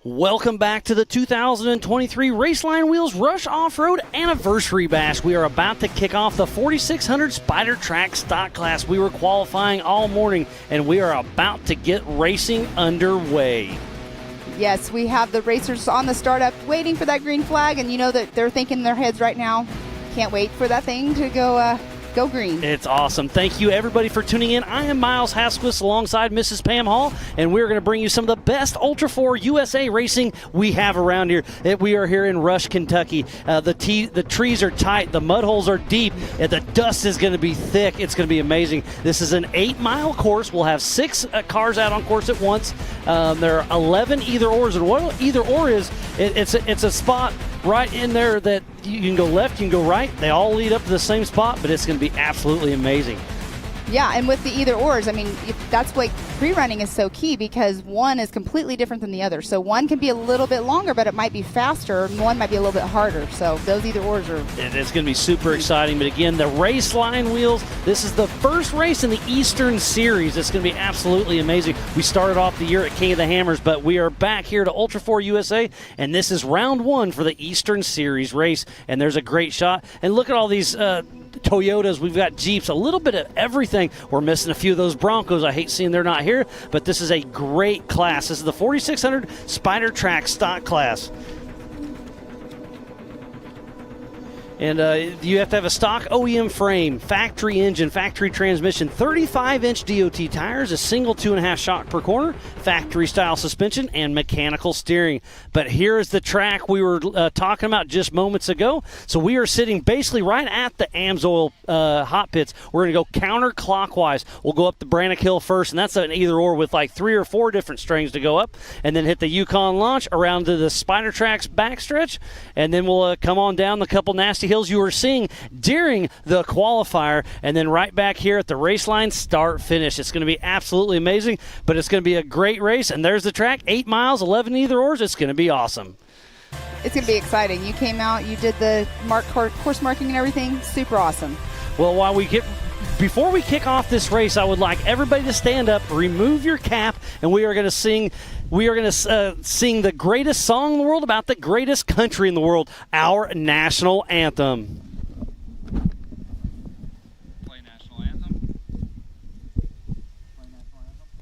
Welcome back to the 2023 Raceline Wheels Rush Off-Road Anniversary Bash. We are about to kick off the 4600 Spider Track Stock Class. We were qualifying all morning, and we are about to get racing underway. Yes, we have the racers on the startup waiting for that green flag, and you know that they're thinking in their heads right now, can't wait for that thing to go green. It's awesome. Thank you, everybody, for tuning in. I am Miles Hasquist alongside Mrs. Pam Hall, and we're going to bring you some of the best Ultra 4 USA racing we have around here. We are here in Rush, Kentucky. The trees are tight. The mud holes are deep. And the dust is going to be thick. It's going to be amazing. This is an 8-mile course. We'll have 6 cars out on course at once. There are 11 either-ors, and what either-or is, it's a spot right in there that you can go left, you can go right. They all lead up to the same spot, but it's going to be absolutely amazing. Yeah, and with the either-ors, I mean, that's why pre-running is so key, because one is completely different than the other. So one can be a little bit longer, but it might be faster, and one might be a little bit harder. So those either-ors are... It's going to be super exciting. But again, the Raceline Wheels, this is the first race in the Eastern Series. It's going to be absolutely amazing. We started off the year at King of the Hammers, but we are back here to Ultra 4 USA, and this is round 1 for the Eastern Series race. And there's a great shot. And look at all these... Toyotas, we've got Jeeps, a little bit of everything. We're missing a few of those Broncos. I hate seeing they're not here, but this is a great class. This is the 4600 Spider Track Stock Class. And you have to have a stock OEM frame, factory engine, factory transmission, 35-inch DOT tires, a single 2.5 shock per corner, factory-style suspension, and mechanical steering. But here is the track we were talking about just moments ago. So we are sitting basically right at the AMSOIL hot pits. We're going to go counterclockwise. We'll go up the Brannock Hill first, and that's an either-or with like 3 or 4 different strings to go up, and then hit the Yukon launch around to the Spider Track's backstretch, and then we'll come on down the couple nasty hills you were seeing during the qualifier, and then right back here at the Raceline start finish. It's going to be absolutely amazing, but it's going to be a great race. And there's the track, 8 miles, 11 either-ors. It's going to be awesome. It's going to be exciting. You came out, you did the course marking and everything. Super awesome. Well, before we kick off this race, I would like everybody to stand up, remove your cap, and we are going to sing the greatest song in the world about the greatest country in the world, our national anthem. Play national anthem. Play national anthem.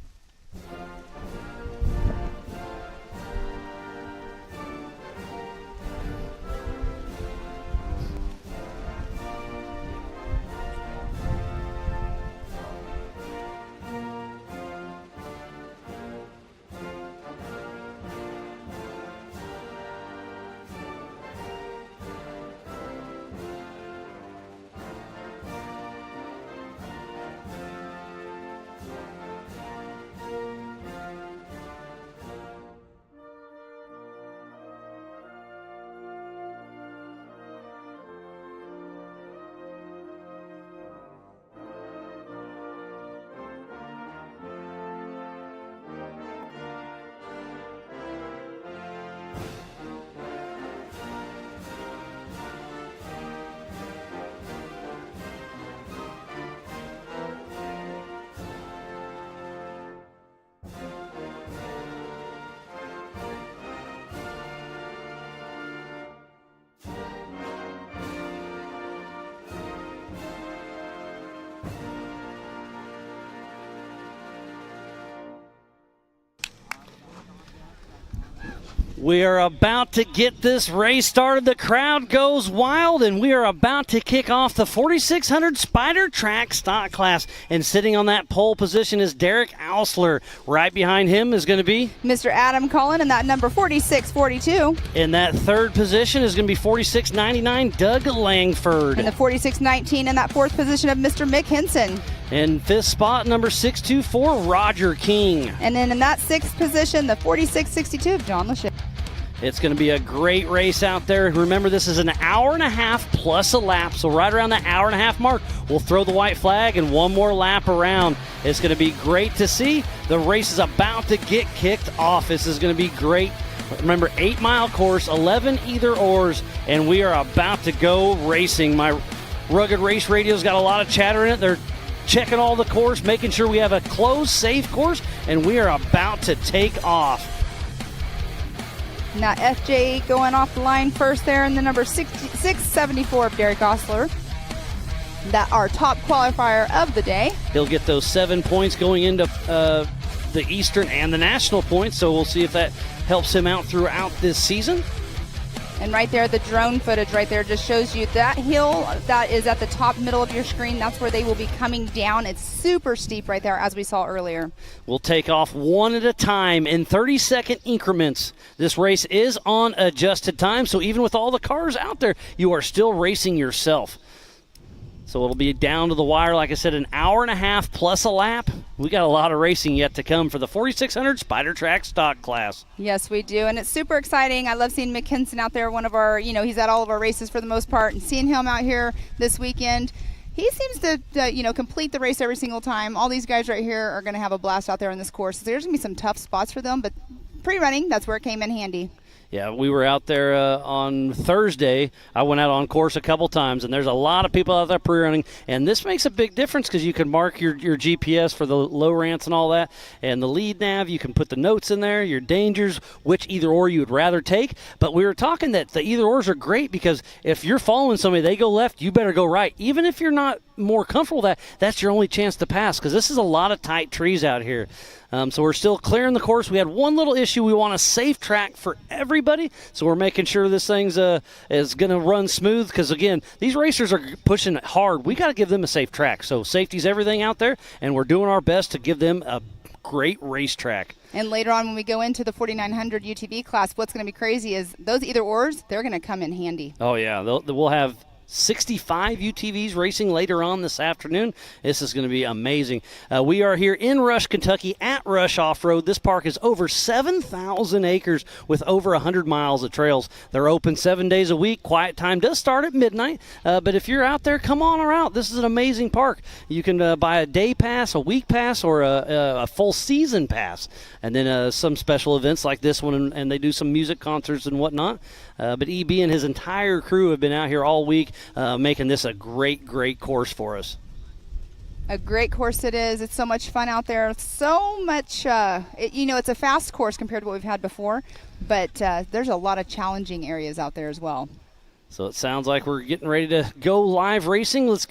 We are about to get this race started. The crowd goes wild, and we are about to kick off the 4600 Spider Track Stock Class. And sitting on that pole position is Derek Ausler. Right behind him is going to be Mr. Adam Cullen in that number 4642. In that third position is going to be 4699 Doug Langford. And the 4619 in that fourth position of Mr. Mick Henson. In fifth spot, number 624 Roger King. And then in that sixth position, the 4662 of John Lachey. It's going to be a great race out there. Remember, this is an hour and a half plus a lap, so right around the hour and a half mark, we'll throw the white flag and one more lap around. It's going to be great to see. The race is about to get kicked off. This is going to be great. Remember, 8-mile course, 11 either-ors, and we are about to go racing. My Rugged Race Radio's got a lot of chatter in it. They're checking all the course, making sure we have a closed, safe course, and we are about to take off. Now FJ going off the line first there in the number 674 of Derek Osler. That our top qualifier of the day. He'll get those 7 points going into the Eastern and the National points, so we'll see if that helps him out throughout this season. And right there, the drone footage right there just shows you that hill that is at the top middle of your screen. That's where they will be coming down. It's super steep right there, as we saw earlier. We'll take off one at a time in 30-second increments. This race is on adjusted time, so even with all the cars out there, you are still racing yourself. So it'll be down to the wire, like I said, an hour and a half plus a lap. We got a lot of racing yet to come for the 4600 Spider Track stock class. Yes, we do, and it's super exciting. I love seeing McKinson out there, one of our, he's at all of our races for the most part, and seeing him out here this weekend. He seems to, complete the race every single time. All these guys right here are going to have a blast out there on this course. There's going to be some tough spots for them, but pre-running, that's where it came in handy. Yeah, we were out there on Thursday. I went out on course a couple times, and there's a lot of people out there pre-running, and this makes a big difference because you can mark your GPS for the low rants and all that, and the lead nav, you can put the notes in there, your dangers, which either or you would rather take. But we were talking that the either ors are great because if you're following somebody, they go left, you better go right. Even if you're not more comfortable with that, that's your only chance to pass because this is a lot of tight trees out here. So we're still clearing the course. We had one little issue. We want a safe track for everybody, so we're making sure this thing's is going to run smooth because, again, these racers are pushing it hard. We got to give them a safe track. So safety's everything out there, and we're doing our best to give them a great racetrack. And later on when we go into the 4900 UTV class, what's going to be crazy is those either ors, they're going to come in handy. Oh, yeah. We'll have 65 UTVs racing later on this afternoon. This is going to be amazing. We are here in Rush, Kentucky at Rush Off-Road. This park is over 7,000 acres with over 100 miles of trails. They're open 7 days a week. Quiet time does start at midnight, but if you're out there, come on around. This is an amazing park. You can buy a day pass, a week pass, or a full season pass, and then some special events like this one, and they do some music concerts and whatnot. But EB and his entire crew have been out here all week making this a great, great course for us. A great course it is. It's so much fun out there. So much, it's a fast course compared to what we've had before, but there's a lot of challenging areas out there as well. So it sounds like we're getting ready to go live racing. Let's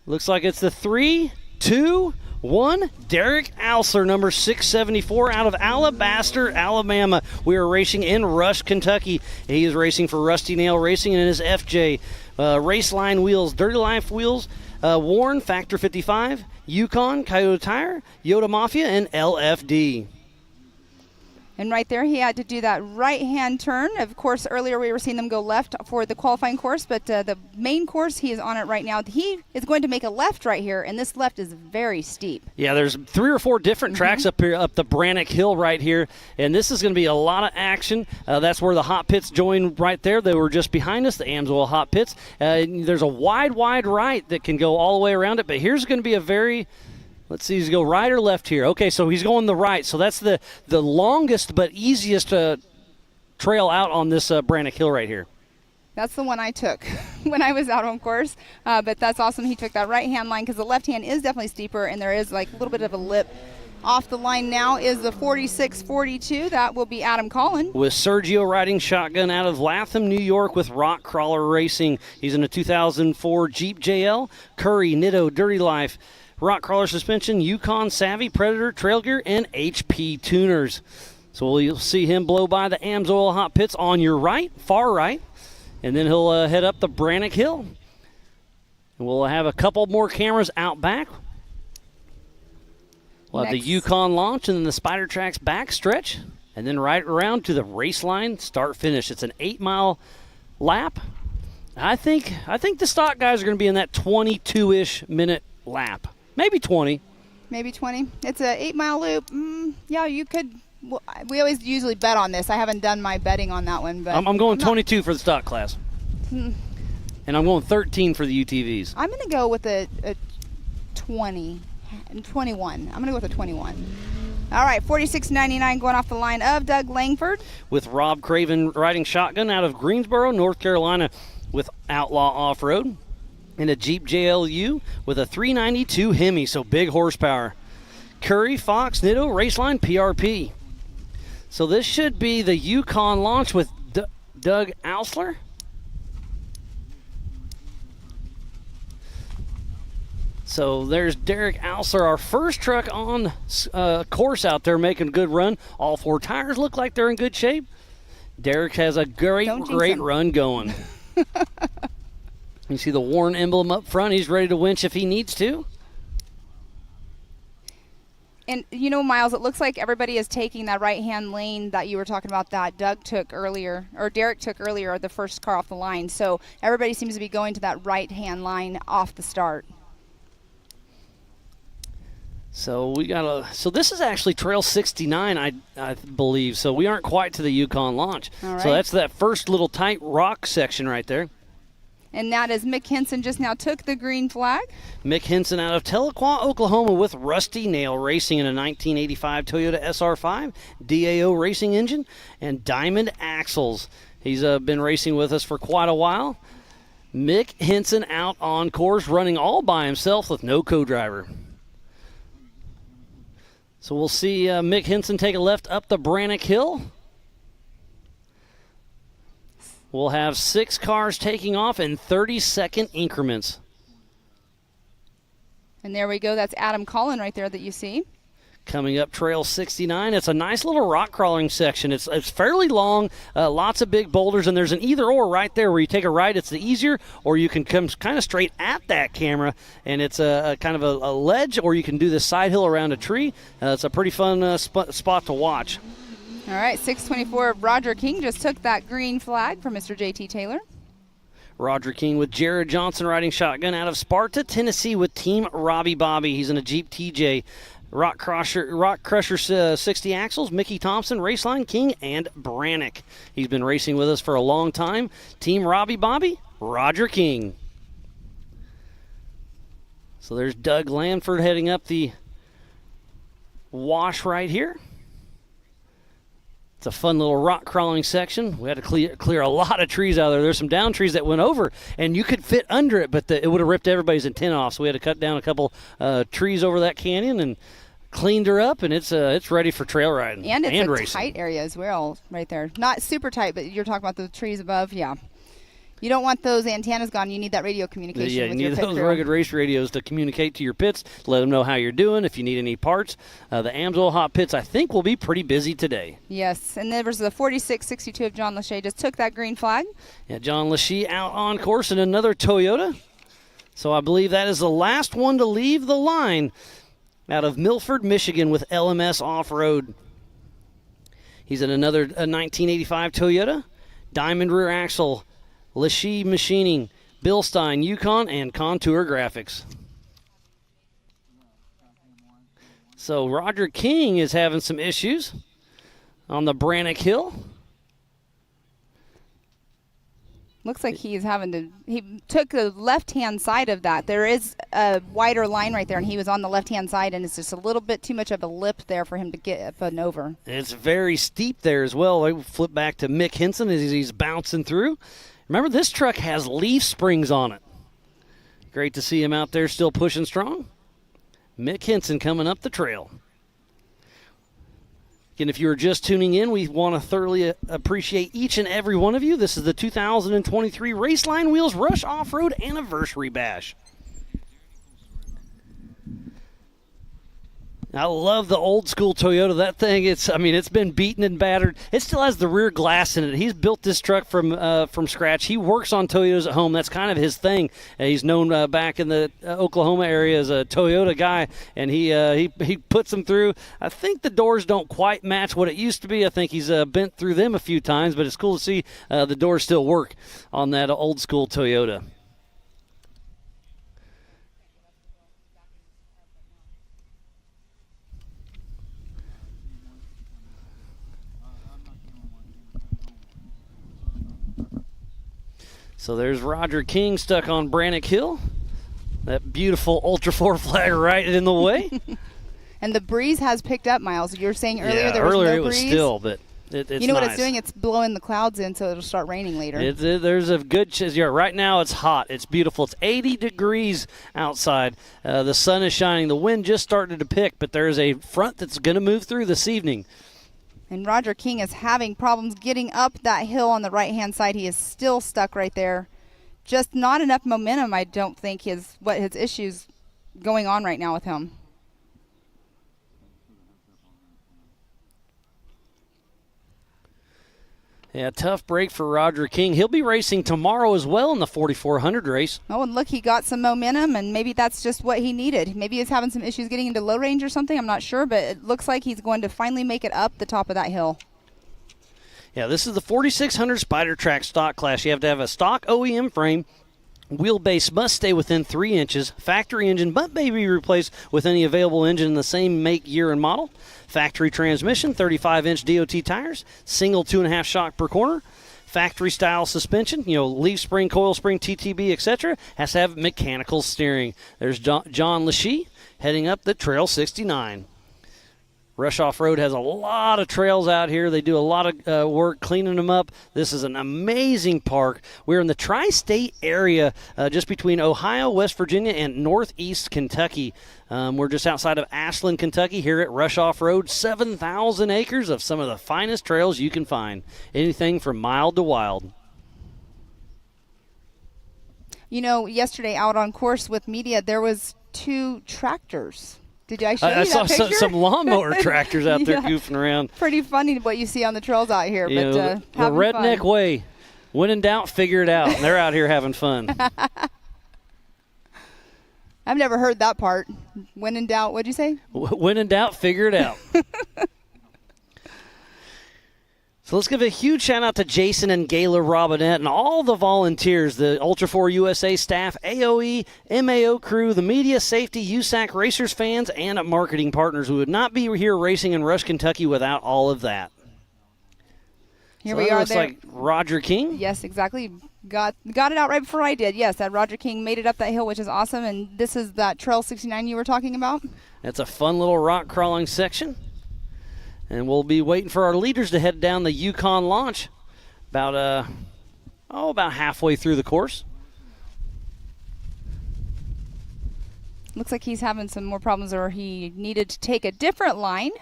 looks like it's the 3, 2, 1. Derek Alsler, number 674, out of Alabaster, Alabama. We are racing in Rush, Kentucky. He is racing for Rusty Nail Racing and his FJ. Raceline wheels, Dirty Life wheels, Warren, Factor 55, Yukon, Coyote Tire, Yoda Mafia, and LFD. And right there, he had to do that right-hand turn. Of course, earlier we were seeing them go left for the qualifying course, but the main course, he is on it right now. He is going to make a left right here, and this left is very steep. Yeah, there's 3 or 4 different tracks up here, up the Brannock Hill right here, and this is going to be a lot of action. That's where the hot pits join right there. They were just behind us, the Amsoil hot pits. There's a wide right that can go all the way around it, but here's going to be a very... Let's see, he's go right or left here. Okay, so he's going the right. So that's the longest but easiest trail out on this Brannock Hill right here. That's the one I took when I was out on course. But that's awesome. He took that right-hand line because the left hand is definitely steeper, and there is like a little bit of a lip. Off the line now is the 4642. That will be Adam Collin. With Sergio riding shotgun out of Latham, New York with Rock Crawler Racing. He's in a 2004 Jeep JL, Curry, Nitto, Dirty Life, Rock Crawler Suspension, Yukon, Savvy, Predator, Trail Gear, and HP Tuners. So you'll see him blow by the Amsoil hot pits on your right, far right, and then he'll head up the Brannock Hill. And we'll have a couple more cameras out back. We'll have the Yukon launch and then the Spider Tracks back stretch, and then right around to the Raceline start-finish. It's an 8-mile lap. I think the stock guys are going to be in that 22-ish minute lap. Maybe 20. Maybe 20. It's an 8-mile loop. Yeah, you could. Well, we always usually bet on this. I haven't done my betting on that one, but I'm going 22 for the stock class, and I'm going 13 for the UTVs. I'm going to go with a 20 and 21. I'm going to go with a 21. All right, 46.99 going off the line of Doug Langford with Rob Craven riding shotgun out of Greensboro, North Carolina, with Outlaw Off-Road. And a Jeep JLU with a 392 Hemi, so big horsepower. Curry, Fox, Nitto, Raceline, PRP. So this should be the Yukon launch with Doug Ausler. So there's Derek Ausler, our first truck on course out there, making a good run. All 4 tires look like they're in good shape. Derek has a great run going. You see the Warren emblem up front. He's ready to winch if he needs to. And, you know, Miles, it looks like everybody is taking that right-hand lane that you were talking about that Doug took earlier, or Derek took earlier, the first car off the line. So everybody seems to be going to that right-hand line off the start. So so this is actually Trail 69, I believe. So we aren't quite to the Yukon launch. All right. So that's that first little tight rock section right there. And that is Mick Henson just now took the green flag. Mick Henson out of Tahlequah, Oklahoma with Rusty Nail Racing in a 1985 Toyota SR5, DAO racing engine, and diamond axles. He's been racing with us for quite a while. Mick Henson out on course running all by himself with no co-driver. So we'll see Mick Henson take a left up the Brannock Hill. We'll have 6 cars taking off in 30-second increments. And there we go. That's Adam Collin right there that you see. Coming up Trail 69. It's a nice little rock crawling section. It's fairly long, lots of big boulders, and there's an either or right there where you take a right. It's the easier, or you can come kind of straight at that camera, and it's a kind of a ledge, or you can do this side hill around a tree. It's a pretty fun spot to watch. All right, 624, Roger King just took that green flag from Mr. J.T. Taylor. Roger King with Jared Johnson riding shotgun out of Sparta, Tennessee with Team Robbie Bobby. He's in a Jeep TJ. Rock Crusher 60 axles, Mickey Thompson, Raceline, King, and Brannock. He's been racing with us for a long time. Team Robbie Bobby, Roger King. So there's Doug Lanford heading up the wash right here. It's a fun little rock crawling section. We had to clear a lot of trees out of there. There's some down trees that went over, and you could fit under it, but it would have ripped everybody's antenna off. So we had to cut down a couple trees over that canyon and cleaned her up, and it's ready for trail riding and it's a racing. Tight area as well right there. Not super tight, but you're talking about the trees above. Yeah. You don't want those antennas gone. You need that radio communication. Yeah, with you need those rugged race radios to communicate to your pits, let them know how you're doing, if you need any parts. The Amsoil Hot Pits, I think, will be pretty busy today. Yes, and there was the 4662 of John Lachey just took that green flag. Yeah, John Lachey out on course in another Toyota. So I believe that is the last one to leave the line out of Milford, Michigan with LMS Off-Road. He's in another 1985 Toyota. Diamond rear axle, Lachey Machining, Bill Stein, Yukon, and Contour Graphics. So Roger King is having some issues on the Brannock Hill. Looks like he took the left-hand side of that. There is a wider line right there, and he was on the left-hand side, and it's just a little bit too much of a lip there for him to get up and over. It's very steep there as well. I flip back to Mick Henson as he's bouncing through. Remember, this truck has leaf springs on it. Great to see him out there still pushing strong. Mick Henson coming up the trail. Again, if you were just tuning in, we want to thoroughly appreciate each and every one of you. This is the 2023 Raceline Wheels Rush Off-Road Anniversary Bash. I love the old school Toyota. That thing, it's been beaten and battered. It still has the rear glass in it. He's built this truck from scratch. He works on Toyotas at home. That's kind of his thing. He's known back in the Oklahoma area as a Toyota guy, and he puts them through. I think the doors don't quite match what it used to be. I think he's bent through them a few times, but it's cool to see the doors still work on that old school Toyota. So there's Roger King stuck on Brannock Hill. That beautiful Ultra 4 flag right in the way. And the breeze has picked up, Miles. You were saying earlier there was earlier no it was breeze. still, but it's you know nice. what it's doing? It's blowing the clouds in, so it'll start raining later. There's a good chance. Yeah, right now it's hot. It's beautiful. It's 80 degrees outside. The sun is shining. The wind just started to pick, but there's a front that's going to move through this evening. And Roger King is having problems getting up that hill on the right-hand side. He is still stuck right there. Just not enough momentum, I don't think, is what his issues going on right now with him. Yeah, tough break for Roger King. He'll be racing tomorrow as well in the 4,400 race. Oh, and look, he got some momentum, and maybe that's just what he needed. Maybe he's having some issues getting into low range or something. I'm not sure, but it looks like he's going to finally make it up the top of that hill. Yeah, this is the 4,600 Spider Track stock class. You have to have a stock OEM frame. Wheelbase must stay within 3 inches. Factory engine but may be replaced with any available engine in the same make, year, and model. Factory transmission, 35-inch DOT tires, single 2.5 shock per corner. Factory style suspension, leaf spring, coil spring, TTB, etc. Has to have mechanical steering. There's John Lachey heading up the Trail 69. Rush Off-Road has a lot of trails out here. They do a lot of work cleaning them up. This is an amazing park. We're in the tri-state area just between Ohio, West Virginia, and northeast Kentucky. We're just outside of Ashland, Kentucky, here at Rush Off-Road. 7,000 acres of some of the finest trails you can find. Anything from mild to wild. Yesterday out on course with media, there was 2 tractors. Did I show you that saw picture? some lawnmower tractors out there Yeah. goofing around. Pretty funny what you see on the trails out here. But the having redneck fun. way. When in doubt, figure it out. And they're out here having fun. I've never heard that part. When in doubt, what'd you say? When in doubt, figure it out. So let's give a huge shout out to Jason and Gayla Robinette and all the volunteers, the Ultra 4 USA staff, AOE, MAO crew, the media, safety, USAC, racers, fans, and marketing partners. We would not be here racing in Rush, Kentucky without all of that. Here So we that are looks there. like Roger King. Yes, exactly. Got it out right before I did. Yes, that Roger King made it up that hill, which is awesome. And this is that Trail 69 you were talking about? That's a fun little rock crawling section. And we'll be waiting for our leaders to head down the Yukon launch about halfway through the course. Looks like he's having some more problems, or he needed to take a different line.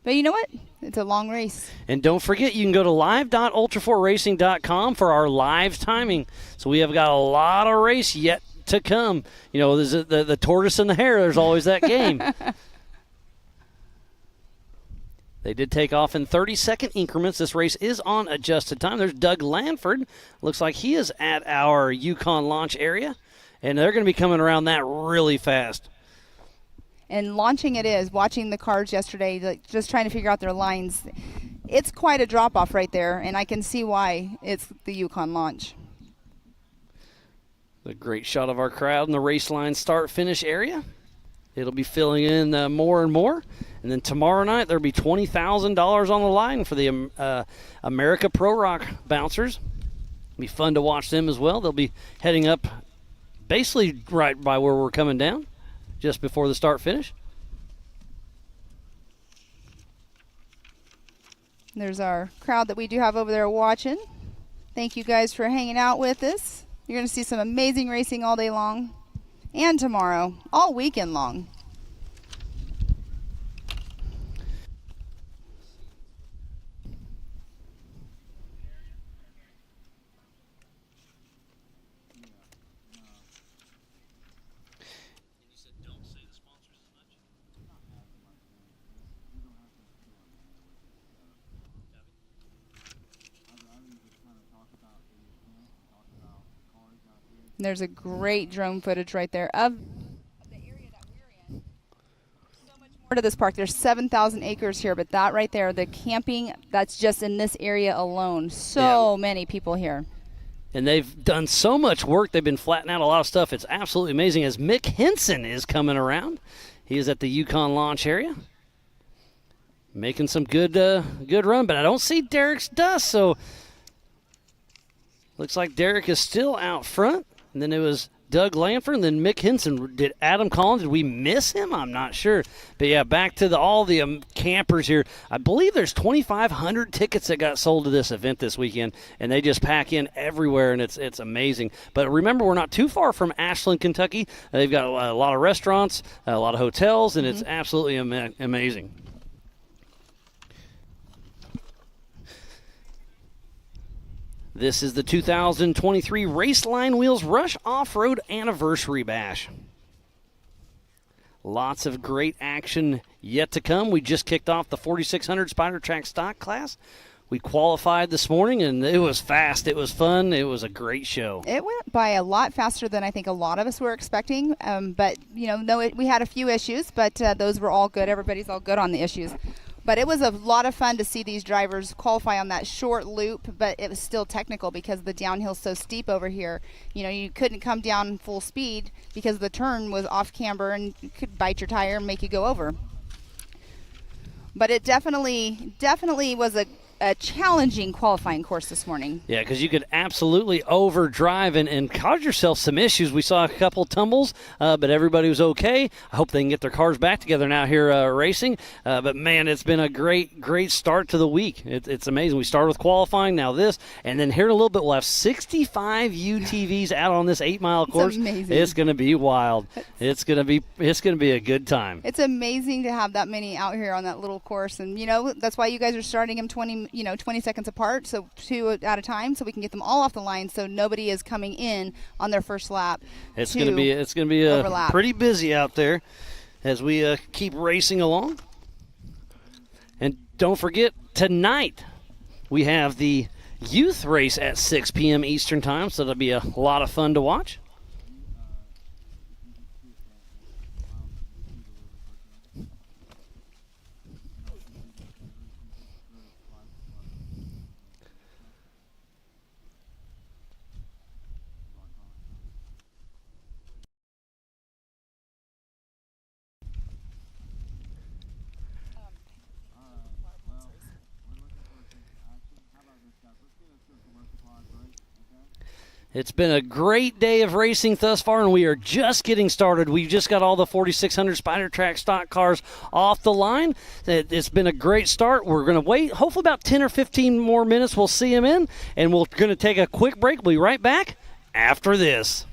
But you know what? It's a long race. And don't forget, you can go to live.ultra4racing.com for our live timing. So we have got a lot of race yet to come. There's the tortoise and the hare. There's always that game. They did take off in 30-second increments. This race is on adjusted time. There's Doug Lanford. Looks like he is at our Yukon launch area. And they're going to be coming around that really fast. And launching it is, watching the cars yesterday, just trying to figure out their lines. It's quite a drop-off right there, and I can see why it's the Yukon launch. A great shot of our crowd in the Raceline start-finish area. It'll be filling in more and more. And then tomorrow night, there'll be $20,000 on the line for the America Pro Rock bouncers. It'll be fun to watch them as well. They'll be heading up basically right by where we're coming down, just before the start-finish. There's our crowd that we do have over there watching. Thank you guys for hanging out with us. You're going to see some amazing racing all day long and tomorrow, all weekend long. There's a great drone footage right there of the area that we're in. So much more to this park. There's 7,000 acres here, but that right there, the camping, that's just in this area alone. So many people here. And they've done so much work. They've been flattening out a lot of stuff. It's absolutely amazing as Mick Henson is coming around. He is at the Yukon launch area. Making some good run, but I don't see Derek's dust, so looks like Derek is still out front. And then it was Doug Lanford and then Mick Henson. Did Adam Collins, did we miss him? I'm not sure. But, yeah, back to all the campers here. I believe there's 2,500 tickets that got sold to this event this weekend, and they just pack in everywhere, and it's amazing. But remember, we're not too far from Ashland, Kentucky. They've got a lot of restaurants, a lot of hotels, and it's absolutely amazing. This is the 2023 Raceline Wheels Rush Off-Road Anniversary Bash. Lots of great action yet to come. We just kicked off the 4600 Spider Track stock class. We qualified this morning, and it was fast. It was fun. It was a great show. It went by a lot faster than I think a lot of us were expecting. But, we had a few issues, but those were all good. Everybody's all good on the issues. But it was a lot of fun to see these drivers qualify on that short loop, but it was still technical because the downhill's so steep over here. You couldn't come down full speed because the turn was off camber and you could bite your tire and make you go over. But it definitely was a challenging qualifying course this morning. Yeah, because you could absolutely overdrive and cause yourself some issues. We saw a couple tumbles, but everybody was okay. I hope they can get their cars back together now here racing. But, man, it's been a great start to the week. It's amazing. We started with qualifying, now this, and then here in a little bit we'll have 65 UTVs out on this 8-mile course. It's amazing. It's going to be wild. It's going to be a good time. It's amazing to have that many out here on that little course, and that's why you guys are starting them 20 seconds apart, so 2 at a time, so we can get them all off the line, so nobody is coming in on their first lap. It's going to be pretty busy out there as we keep racing along. And don't forget, tonight we have the youth race at 6 p.m. Eastern Time, so that'll be a lot of fun to watch. It's been a great day of racing thus far, and we are just getting started. We just got all the 4600 Spider Track stock cars off the line. It's been a great start. We're going to wait, hopefully about 10 or 15 more minutes. We'll see them in, and we're going to take a quick break. We'll be right back after this.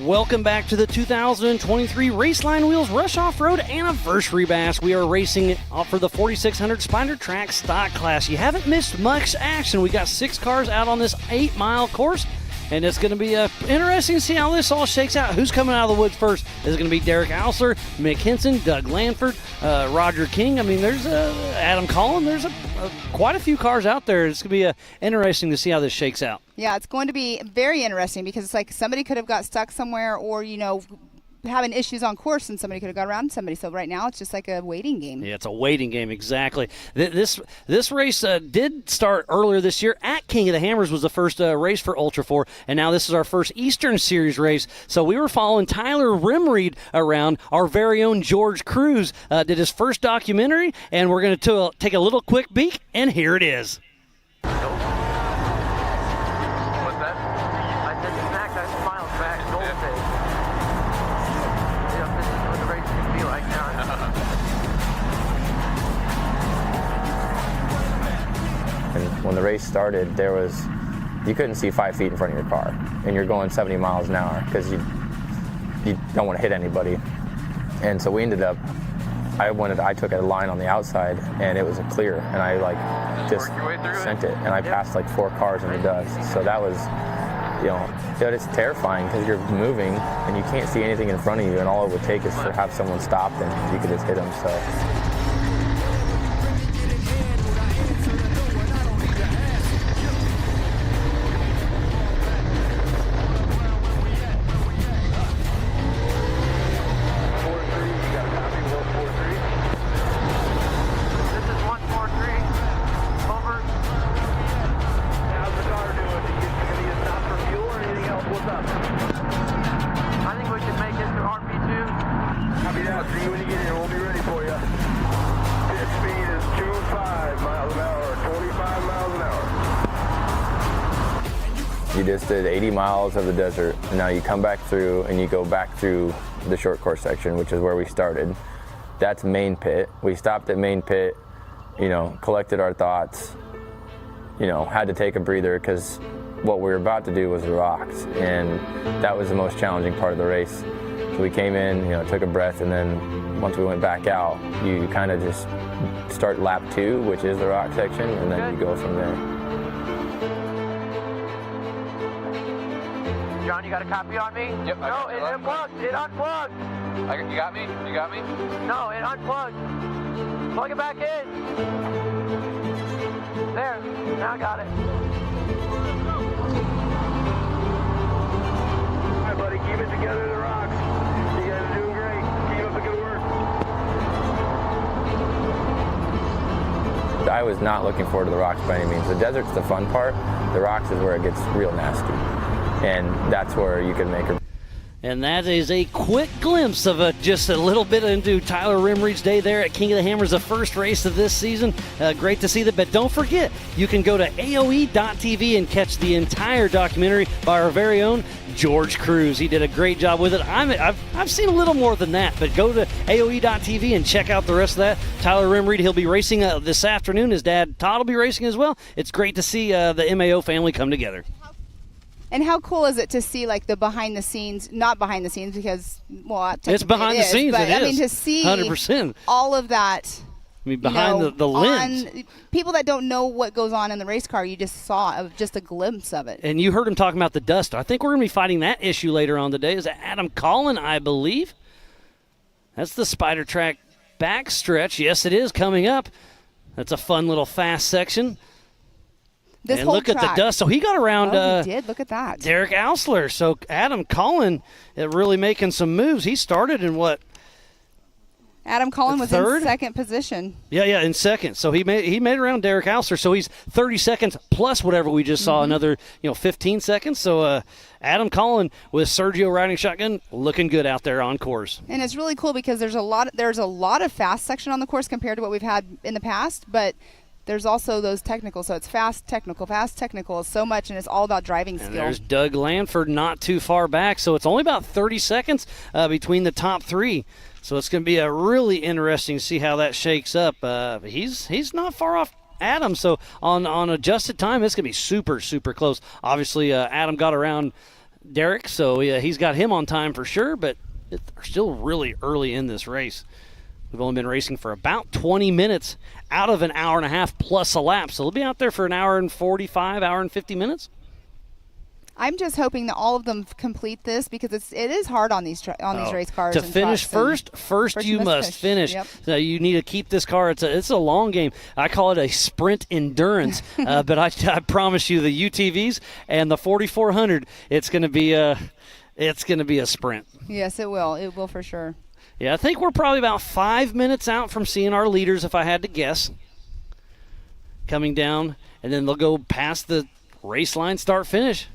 Welcome back to the 2023 Raceline Wheels Rush Off-Road Anniversary Bash. We are racing for the 4600 Spider Track stock class. You haven't missed much action. We got 6 cars out on this 8-mile course, and it's going to be interesting to see how this all shakes out. Who's coming out of the woods first? Is it going to be Derek Alser, Mick Henson, Doug Lanford, Roger King? I mean, there's Adam Collin. There's quite a few cars out there. It's going to be interesting to see how this shakes out. Yeah, it's going to be very interesting because it's like somebody could have got stuck somewhere, or having issues on course and somebody could have got around somebody. So right now it's just like a waiting game. Yeah, it's a waiting game, exactly. This race did start earlier this year at King of the Hammers, was the first race for Ultra 4, and now this is our first Eastern Series race. So we were following Tyler Rimreed around. Our very own George Cruz did his first documentary, and we're going to take a little quick peek, and here it is. What's that? I said snack, I smiled back, gold face. This is what the race can be like now. And when the race started, you couldn't see 5 feet in front of your car, and you're going 70 miles an hour because you don't want to hit anybody. And so we ended up, I took a line on the outside, and it was a clear, and I just sent it, and I passed 4 cars in the dust. So that was, it's terrifying because you're moving and you can't see anything in front of you, and all it would take is to have someone stop, and you could just hit them. So. I think we should make it to RP2. Copy that. See you when you get here. We'll be ready for you. Pit speed is 25 miles an hour, 25 miles an hour. You just did 80 miles of the desert, and now you come back through and you go back through the short course section, which is where we started. That's main pit. We stopped at main pit, collected our thoughts, had to take a breather because what we were about to do was the rocks, and that was the most challenging part of the race. So we came in, took a breath, and then once we went back out, you kind of just start lap 2, which is the rock section, and then you go from there. John, you got a copy on me? Yep. No, it unplugged. It unplugged. You got me? You got me? No, it unplugged. Plug it back in. There. Now I got it. All right, buddy. Keep it together, the rocks. You guys are doing great. Keep up the good work. I was not looking forward to the rocks by any means. The desert's the fun part. The rocks is where it gets real nasty. And that's where you can make a... And that is a quick glimpse of just a little bit into Tyler Rimreed's day there at King of the Hammers, the first race of this season. Great to see that. But don't forget, you can go to AOE.tv and catch the entire documentary by our very own George Cruz. He did a great job with it. I've seen a little more than that, but go to AOE.tv and check out the rest of that. Tyler Rimreed, he'll be racing this afternoon. His dad, Todd, will be racing as well. It's great to see the MAO family come together. And how cool is it to see the behind the scenes, not behind the scenes because, well, it's behind the scenes, but it is. I mean, to see 100%. all of that. I mean, behind the lens. People that don't know what goes on in the race car, you just saw just a glimpse of it. And you heard him talking about the dust. I think we're going to be fighting that issue later on today. Is that Adam Collin, I believe? That's the Spider Track backstretch. Yes, it is coming up. That's a fun little fast section. And look at the dust. So he got around he did. Look at that. Derek Ausler. So Adam Collin really making some moves. He started in what? Adam Collin was third? in second position. Yeah, in second. So he made around Derek Ausler. So he's 30 seconds plus whatever we just saw, another 15 seconds. So Adam Collin with Sergio riding shotgun, looking good out there on course. And it's really cool because there's a lot of fast section on the course compared to what we've had in the past, but there's also those technicals, so it's fast, technical, so much, and it's all about driving skill. And there's Doug Lanford not too far back, so it's only about 30 seconds between the top 3. So it's going to be a really interesting to see how that shakes up. He's not far off Adam, so on adjusted time, it's going to be super, super close. Obviously, Adam got around Derek, so he's got him on time for sure, but they're still really early in this race. We've only been racing for about 20 minutes out of an hour and a half plus a lap. So they'll be out there for an hour and 45, hour and 50 minutes. I'm just hoping that all of them complete this because it is hard on these race cars. To finish first you must finish. Yep. So you need to keep this car. It's a long game. I call it a sprint endurance, but I promise you the UTVs and the 4400, it's going to be it's going to be a sprint. Yes, it will. It will for sure. Yeah, I think we're probably about 5 minutes out from seeing our leaders, if I had to guess, coming down, and then they'll go past the race line, start, finish.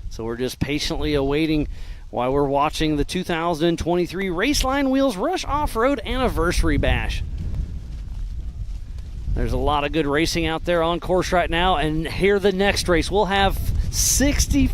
So we're just patiently awaiting while we're watching the 2023 Raceline Wheels Rush Off-Road Anniversary Bash. There's a lot of good racing out there on course right now, and here the next race. We'll have 60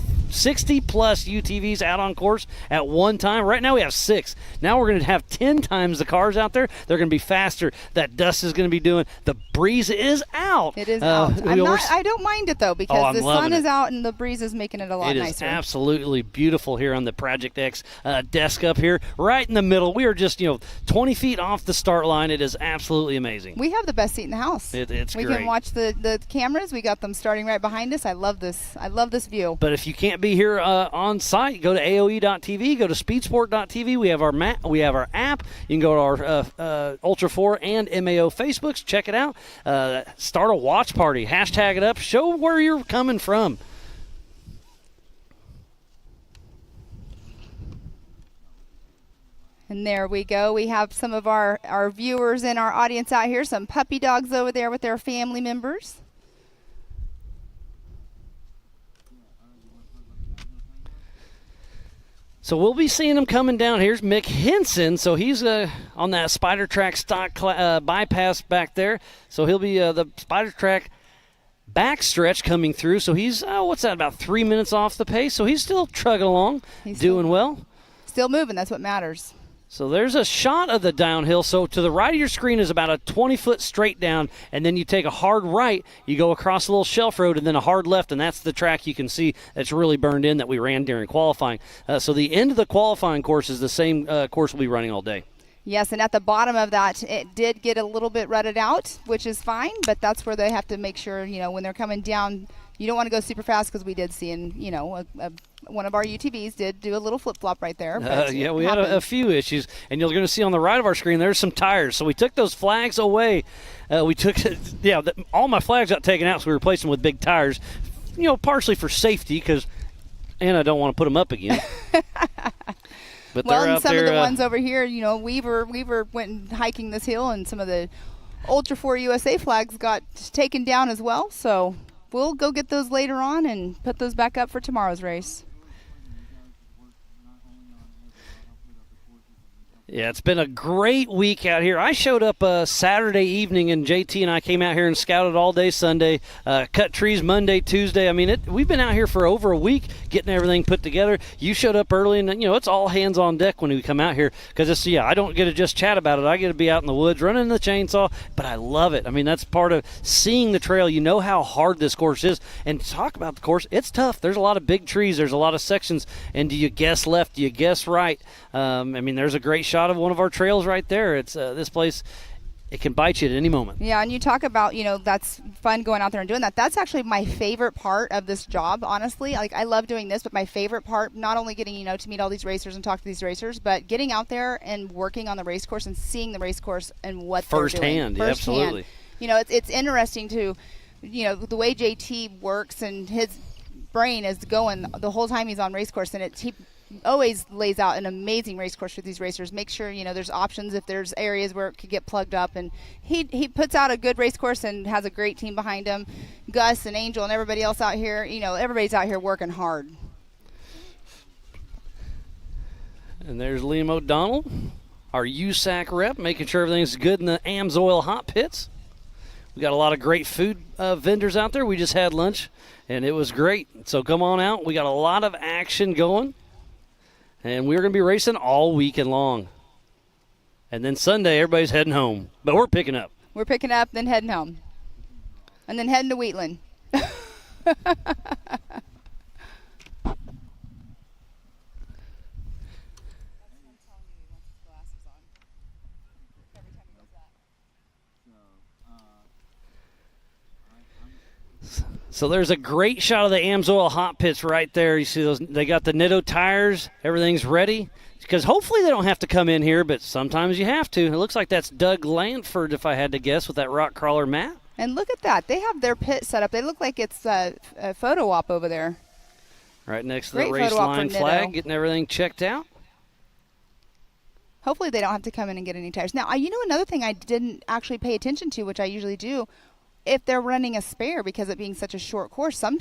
plus UTVs out on course at one time. Right now we have 6. Now we're going to have 10 times the cars out there. They're going to be faster. That dust is going to be doing. The breeze is out. It is out. I don't mind it though, because the sun is out and the breeze is making it a lot nicer. It is absolutely beautiful here on the Project X desk up here, right in the middle. We are just 20 feet off the start line. It is absolutely amazing. We have the best seat in the house. It's we great. can watch the cameras. We got them starting right behind us. I love this. I love this view. But if you can't be here on site, go to AOE.tv, go to speedsport.tv. We have our map, we have our app. You can go to our Ultra 4 and MAO Facebooks. Check it out. Start a watch party. Hashtag it up. Show where you're coming from. And there we go. We have some of our viewers in our audience out here, some puppy dogs over there with their family members. So we'll be seeing him coming down. Here's Mick Henson. So he's on that Spider Track stock bypass back there. So he'll be the Spider Track backstretch coming through. So he's, about 3 minutes off the pace. So he's still trugging along, doing well. Still moving. That's what matters. So there's a shot of the downhill. So to the right of your screen is about a 20-foot straight down, and then you take a hard right, you go across a little shelf road, and then a hard left, and that's the track you can see that's really burned in that we ran during qualifying. So the end of the qualifying course is the same course we'll be running all day. Yes, and at the bottom of that, it did get a little bit rutted out, which is fine, but that's where they have to make sure, when they're coming down, you don't want to go super fast, because we did see, one of our UTVs did do a little flip-flop right there. Yeah, we had a few issues, and you're going to see on the right of our screen there's some tires. So we took those flags away. All my flags got taken out, so we replaced them with big tires, partially for safety, because Anna don't want to put them up again. But well, they're and out some there, of the ones over here, Weaver went hiking this hill, and some of the Ultra 4 USA flags got taken down as well. So we'll go get those later on and put those back up for tomorrow's race. Yeah, it's been a great week out here. I showed up Saturday evening, and JT and I came out here and scouted all day Sunday, cut trees Monday, Tuesday. I mean, we've been out here for over a week getting everything put together. You showed up early, and, it's all hands on deck when we come out here, because I don't get to just chat about it. I get to be out in the woods running the chainsaw, but I love it. I mean, that's part of seeing the trail. You know how hard this course is. And to talk about the course, it's tough. There's a lot of big trees. There's a lot of sections. And do you guess left? Do you guess right? There's a great shot of one of our trails right there. It's this place, it can bite you at any moment. Yeah, and you talk about, that's fun going out there and doing that. That's actually my favorite part of this job, honestly. Like, I love doing this, but my favorite part, not only getting, to meet all these racers and talk to these racers, but getting out there and working on the race course and seeing the race course and what they're doing. Firsthand, yeah, absolutely. It's interesting to, the way JT works and his brain is going the whole time he's on race course, and he always lays out an amazing race course for these racers. Make sure there's options if there's areas where it could get plugged up, and he puts out a good race course and has a great team behind him. Gus and Angel and everybody else out here, everybody's out here working hard. And there's Liam O'Donnell, our USAC rep, making sure everything's good in the AMSOIL hot pits. We got a lot of great food vendors out there. We just had lunch, and it was great. So come on out. We got a lot of action going. And we're going to be racing all weekend long. And then Sunday, everybody's heading home. But we're picking up. We're picking up, then heading home. And then heading to Wheatland. So there's a great shot of the AMSOIL hot pits right there. You see those? They got the Nitto tires. Everything's ready. Because hopefully they don't have to come in here, but sometimes you have to. It looks like that's Doug Lanford, if I had to guess, with that rock crawler mat. And look at that. They have their pit set up. They look like it's a photo op over there. Right next to Great the photo op for Raceline flag, Nitto. getting everything checked out. Hopefully they don't have to come in and get any tires. Now, you know another thing I didn't actually pay attention to, which I usually do, if they're running a spare, because it being such a short course, some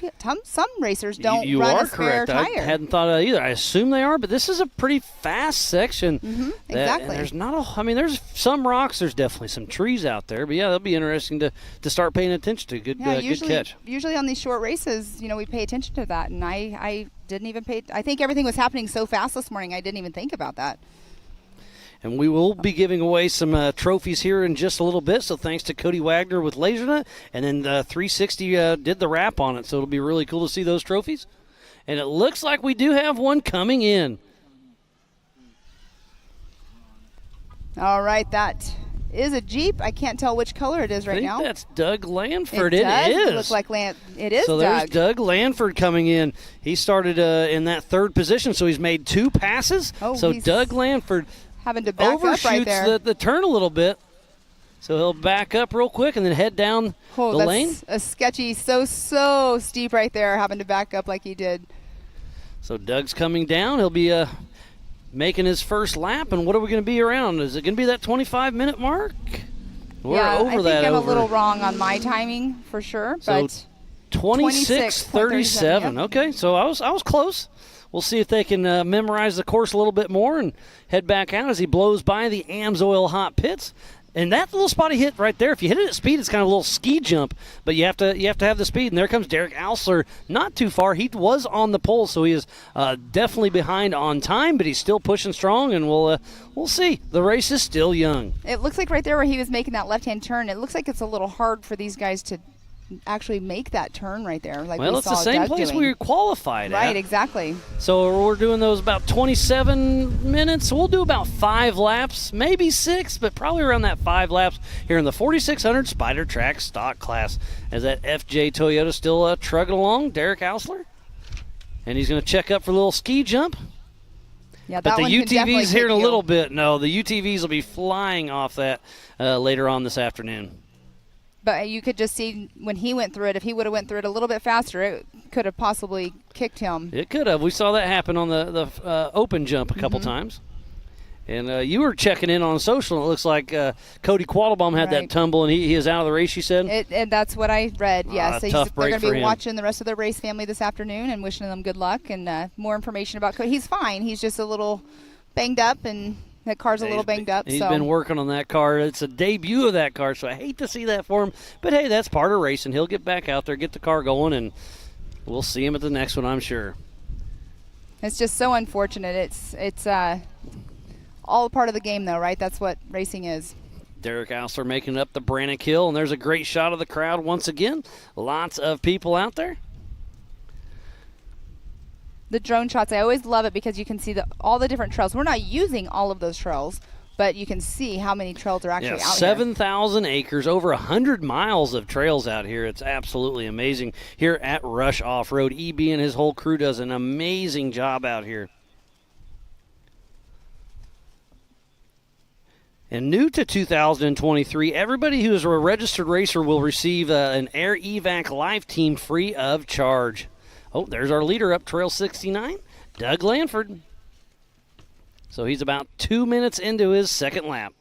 racers don't You run are a spare correct. tire. I hadn't thought of that either. I assume they are, but this is a pretty fast section. Exactly. There's not I mean, there's some rocks. There's definitely some trees out there. But, yeah, that'll be interesting to start paying attention to. Good catch. Usually on these short races, we pay attention to that, and I didn't even pay. I think everything was happening so fast this morning, I didn't even think about that. And we will be giving away some trophies here in just a little bit. So thanks to Cody Wagner with LaserNut. And then 360 did the wrap on it. So it'll be really cool to see those trophies. And it looks like we do have one coming in. All right, that is a Jeep. I can't tell which color it is right now. I think that's Doug Lanford. It It is. look like it is So Doug. there's Doug Lanford coming in. He started in that third position, so he's made 2 passes. Oh, so he's Doug Lanford having to back up right overshoots there. the turn a little bit. So he'll back up real quick and then head down the that's lane. a sketchy, so steep right there, having to back up like he did. So Doug's coming down. He'll be making his first lap. And what are we going to be around? Is it going to be that 25-minute mark? We're over I think that. I'm a little wrong on my timing for sure, So but 26:37. Yep. Okay, so I was close. We'll see if they can memorize the course a little bit more and head back out as he blows by the AMSOIL hot pits. And that little spot he hit right there, if you hit it at speed, it's kind of a little ski jump, but you have to have the speed. And there comes Derek Alsler, not too far. He was on the pole, so he is definitely behind on time, but he's still pushing strong. And we'll see. The race is still young. It looks like right there where he was making that left-hand turn, it looks like it's a little hard for these guys to actually make that turn right there. Like Well, we it's saw the same Doug place doing. we qualified at. Right, exactly. So we're doing those about 27 minutes. We'll do about 5 laps, maybe 6, but probably around that 5 laps here in the 4600 Spider Track stock class. As that FJ Toyota still trugging along, Derek Alsler. And he's going to check up for a little ski jump. Yeah, But that the one can definitely UTVs here in a kick you. little bit. No, the UTVs will be flying off that later on this afternoon. But you could just see when he went through it, if he would have went through it a little bit faster, it could have possibly kicked him. It could have. We saw that happen on the open jump a couple times. And you were checking in on social, and it looks like Cody Quattlebaum had that Right. tumble, and he is out of the race, you said? And that's what I read, yes. So tough they're break going for to be him. watching the rest of the race family this afternoon and wishing them good luck and more information about Cody. He's fine. He's just a little banged up, and that car's a little banged up. He's so been working on that car. It's a debut of that car, so I hate to see that for him. But, hey, that's part of racing. He'll get back out there, get the car going, and we'll see him at the next one, I'm sure. It's just so unfortunate. It's all a part of the game, though, right? That's what racing is. Derek Alsler making up the Brannock Hill, and there's a great shot of the crowd once again. Lots of people out there. The drone shots, I always love it because you can see all the different trails. We're not using all of those trails, but you can see how many trails are actually out here. 7,000 acres, over 100 miles of trails out here. It's absolutely amazing here at Rush Off-Road. EB and his whole crew does an amazing job out here. And new to 2023, everybody who is a registered racer will receive an Air Evac Life Team free of charge. Oh, there's our leader up Trail 69, Doug Lanford. So he's about 2 minutes into his second lap.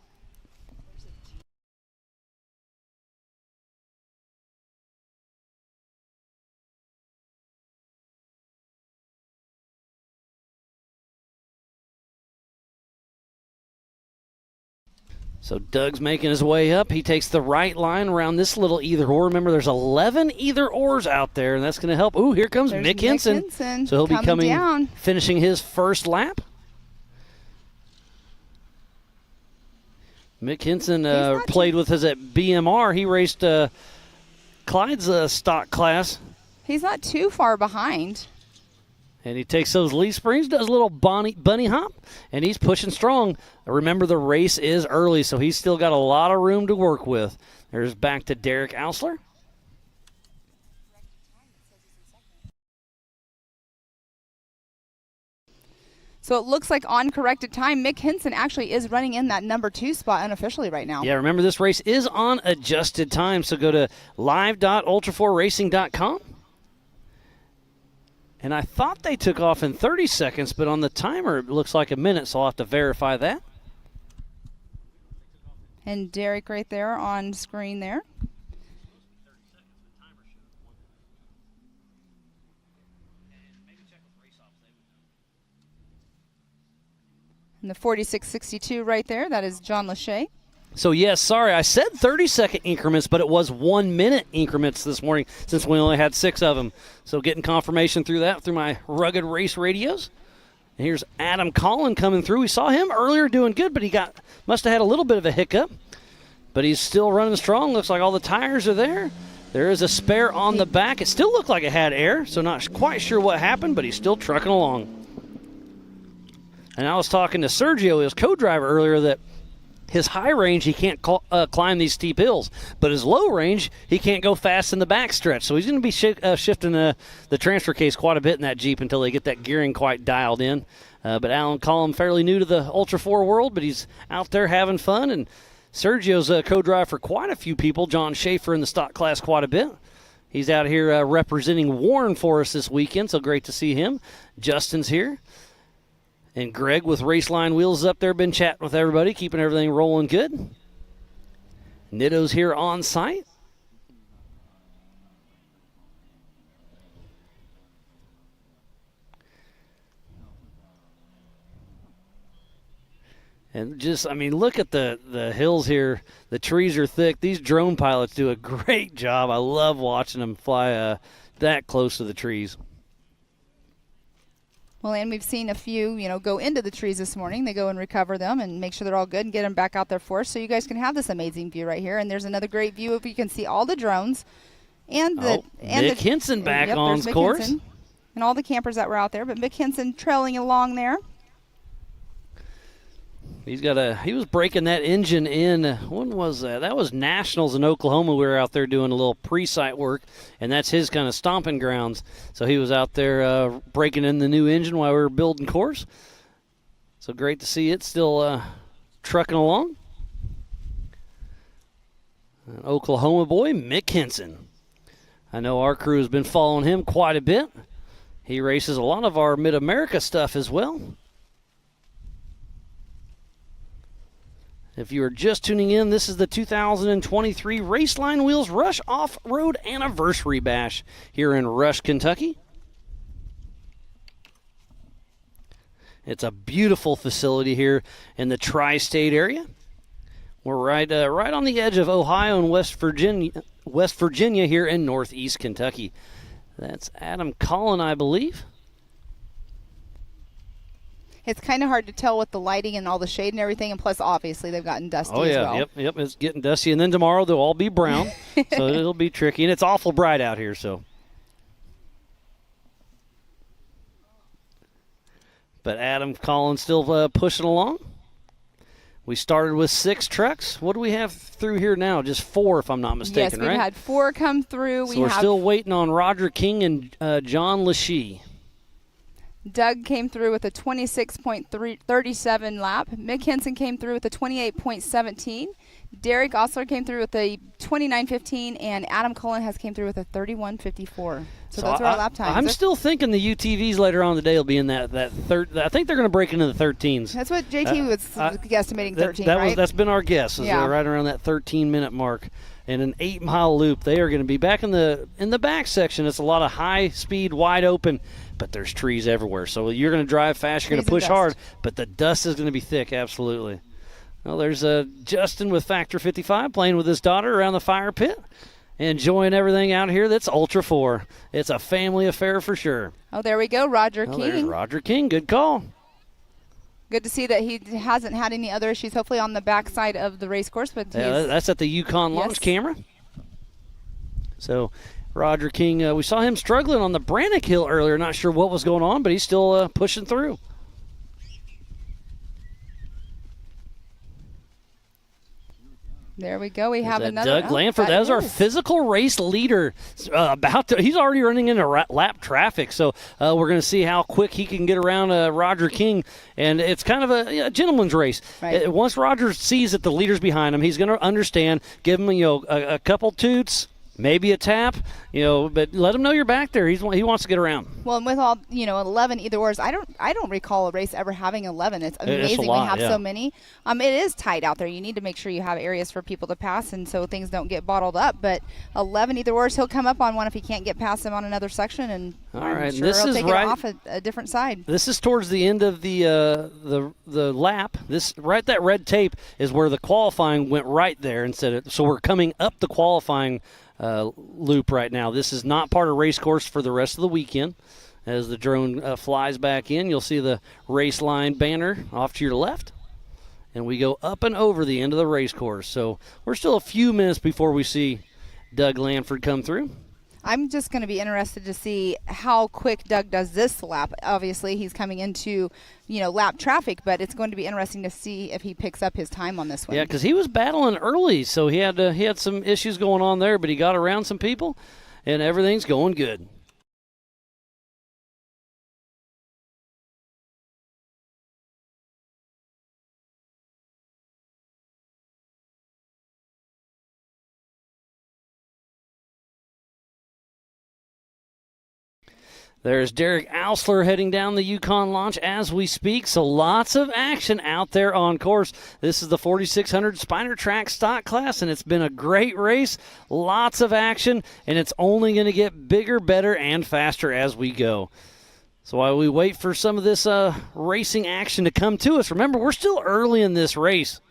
So Doug's making his way up. He takes the right line around this little either-or. Remember, there's 11 either-ors out there, and that's going to help. Ooh, here comes There's Mick Henson. Henson So he'll be coming down. finishing his first lap. Mick Henson not played with us at BMR. He raced Clyde's stock class. He's not too far behind. And he takes those leaf springs, does a little bunny hop, and he's pushing strong. Remember, the race is early, so he's still got a lot of room to work with. There's back to Derek Alsler. So it looks like on corrected time, Mick Hinson actually is running in that number 2 spot unofficially right now. Yeah, remember this race is on adjusted time, so go to live.ultra4racing.com. And I thought they took off in 30 seconds, but on the timer it looks like a minute, so I'll have to verify that. And Derek right there on screen there. And the 46.62 right there, that is John Lachey. So, yes, sorry, I said 30-second increments, but it was 1 minute increments this morning since we only had 6 of them. So getting confirmation through that through my rugged race radios. And here's Adam Collin coming through. We saw him earlier doing good, but he must have had a little bit of a hiccup. But he's still running strong. Looks like all the tires are there. There is a spare on the back. It still looked like it had air, so not quite sure what happened, but he's still trucking along. And I was talking to Sergio, his co-driver, earlier, that his high range, he can't climb these steep hills. But his low range, he can't go fast in the backstretch. So he's going to be shifting the transfer case quite a bit in that Jeep until they get that gearing quite dialed in. But Alan Collin, fairly new to the Ultra 4 world, but he's out there having fun. And Sergio's a co-driver for quite a few people. John Schaefer in the stock class quite a bit. He's out here representing Warren for us this weekend, so great to see him. Justin's here. And Greg with Raceline wheels up there, been chatting with everybody, keeping everything rolling good. Nitto's here on site. And just, I mean, look at the hills here. The trees are thick. These drone pilots do a great job. I love watching them fly that close to the trees. Well, and we've seen a few, go into the trees this morning. They go and recover them and make sure they're all good and get them back out there for us so you guys can have this amazing view right here. And there's another great view if you can see all the drones. And Mick Hinson back on course. Hinson and all the campers that were out there. But Mick Hinson trailing along there. He was breaking that engine in, when was that? That was Nationals in Oklahoma. We were out there doing a little pre-site work, and that's his kind of stomping grounds. So he was out there breaking in the new engine while we were building course. So great to see it still trucking along. An Oklahoma boy, Mick Hinson. I know our crew has been following him quite a bit. He races a lot of our Mid-America stuff as well. If you are just tuning in, this is the 2023 Raceline Wheels Rush Off-Road Anniversary Bash here in Rush, Kentucky. It's a beautiful facility here in the tri-state area. We're right on the edge of Ohio and West Virginia here in northeast Kentucky. That's Adam Collin, I believe. It's kind of hard to tell with the lighting and all the shade and everything, and plus, obviously, they've gotten dusty as well. Yep, it's getting dusty, and then tomorrow they'll all be brown, so it'll be tricky, and it's awful bright out here, so. But Adam Collins still pushing along. We started with 6 trucks. What do we have through here now? Just 4, if I'm not mistaken, right? Yes, we've had 4 come through. So we're still waiting on Roger King and John Lachey. Doug came through with a 26.37 lap. Mick Hinson came through with a 28.17. Derek Osler came through with a 29.15, and Adam Cullen has came through with a 31.54. So those are our lap times. I'm still thinking the UTVs later on in the day will be in that third. I think they're going to break into the 13s. That's what JT was guesstimating, 13, right? That's been our guess. Yeah. Right around that 13-minute mark. In an 8-mile loop, they are going to be back in the back section. It's a lot of high speed, wide open, but there's trees everywhere. So you're going to drive fast, you're going to push hard, but the dust is going to be thick, absolutely. Well, there's Justin with Factor 55 playing with his daughter around the fire pit, enjoying everything out here that's Ultra 4. It's a family affair for sure. Oh, there we go, Roger King. There's Roger King, good call. Good to see that he hasn't had any other issues, hopefully on the backside of the race course. But that's at the Yukon launch camera. So Roger King, we saw him struggling on the Brannock Hill earlier. Not sure what was going on, but he's still pushing through. There we go. We have That another. Doug Lanford. That is our physical race leader. He's already running into lap traffic, so we're going to see how quick he can get around Roger King. And it's kind of a gentleman's race. Right. Once Roger sees that the leader's behind him, he's going to understand. Give him a couple toots. Maybe a tap, but let him know you're back there. He wants to get around. Well, and with all 11 either ors, I don't recall a race ever having 11. It's amazing a lot, we have yeah. so many. It is tight out there. You need to make sure you have areas for people to pass, and so things don't get bottled up. But 11 either ors, he'll come up on one if he can't get past him on another section, and all I'm right, sure this he'll is take right, it off a different side. This is towards the end of the lap. That red tape is where the qualifying went right there so we're coming up the qualifying loop right now. This is not part of race course for the rest of the weekend. As the drone flies back in, you'll see the Raceline banner off to your left, and we go up and over the end of the race course. So we're still a few minutes before we see Doug Lanford come through. I'm just going to be interested to see how quick Doug does this lap. Obviously, he's coming into, lap traffic, but it's going to be interesting to see if he picks up his time on this one. Yeah, because he was battling early, so he had some issues going on there, but he got around some people, and everything's going good. There's Derek Ausler heading down the Yukon launch as we speak, so lots of action out there on course. This is the 4600 Spiner Track stock class, and it's been a great race. Lots of action, and it's only going to get bigger, better, and faster as we go. So while we wait for some of this racing action to come to us, remember, we're still early in this race.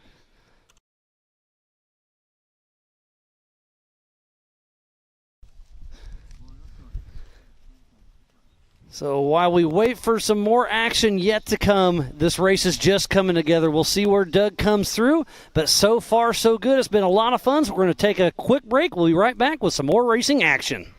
So while we wait for some more action yet to come, this race is just coming together. We'll see where Doug comes through, but so far so good. It's been a lot of fun, so we're going to take a quick break. We'll be right back with some more racing action.